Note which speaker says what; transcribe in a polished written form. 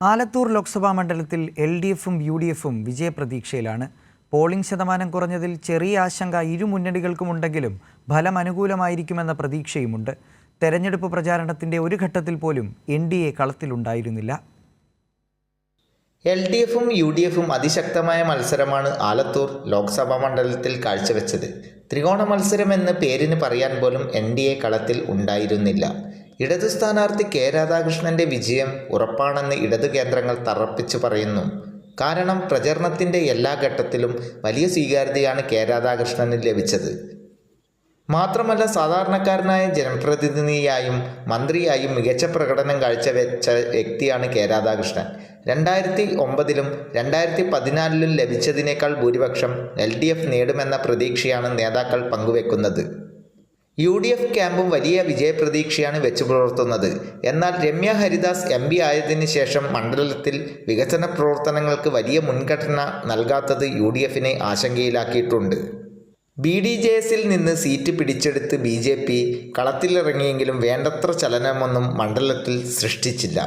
Speaker 1: ആലത്തൂർ ലോക്സഭാ മണ്ഡലത്തിൽ LDFും UDFും വിജയപ്രതീക്ഷയിലാണ്. പോളിംഗ് ശതമാനം കുറഞ്ഞതിൽ ചെറിയ ആശങ്ക ഇരു മുന്നണികൾക്കുമുണ്ടെങ്കിലും ഫലം അനുകൂലമായിരിക്കുമെന്ന പ്രതീക്ഷയുമുണ്ട്. തെരഞ്ഞെടുപ്പ് പ്രചാരണത്തിന്റെ ഒരു ഘട്ടത്തിൽ പോലും NDA കളത്തിലുണ്ടായിരുന്നില്ല.
Speaker 2: LDFും UDFും അതിശക്തമായ മത്സരമാണ് ആലത്തൂർ ലോക്സഭാ മണ്ഡലത്തിൽ കാഴ്ചവെച്ചത്. ത്രികോണ മത്സരമെന്ന് പേരിന് പറയാൻ പോലും NDA കളത്തിൽ ഉണ്ടായിരുന്നില്ല. ഇടതു സ്ഥാനാർത്ഥി K രാധാകൃഷ്ണന്റെ വിജയം ഉറപ്പാണെന്ന് ഇടതു കേന്ദ്രങ്ങൾ തറപ്പിച്ചു പറയുന്നു. കാരണം പ്രചരണത്തിന്റെ എല്ലാ ഘട്ടത്തിലും വലിയ സ്വീകാര്യതയാണ് K രാധാകൃഷ്ണന് ലഭിച്ചത്. മാത്രമല്ല, സാധാരണക്കാരനായ ജനപ്രതിനിധിയായും മന്ത്രിയായും മികച്ച പ്രകടനം കാഴ്ചവെച്ച വ്യക്തിയാണ് K രാധാകൃഷ്ണൻ. 2009-ലും 2014-ലും ലഭിച്ചതിനേക്കാൾ ഭൂരിപക്ഷം LDF നേടുമെന്ന പ്രതീക്ഷയാണ് നേതാക്കൾ പങ്കുവെക്കുന്നത്. UDF ക്യാമ്പും വലിയ വിജയപ്രതീക്ഷയാണ് വെച്ചു പുലർത്തുന്നത്. എന്നാൽ രമ്യ ഹരിദാസ് MP ആയതിനു ശേഷം മണ്ഡലത്തിൽ വികസന പ്രവർത്തനങ്ങൾക്ക് വലിയ മുൻഗണന നൽകാത്തത് UDFനെ ആശങ്കയിലാക്കിയിട്ടുണ്ട്. BDJSൽ നിന്ന് സീറ്റ് പിടിച്ചെടുത്ത് BJP കളത്തിലിറങ്ങിയെങ്കിലും വേണ്ടത്ര ചലനമൊന്നും മണ്ഡലത്തിൽ സൃഷ്ടിച്ചില്ല.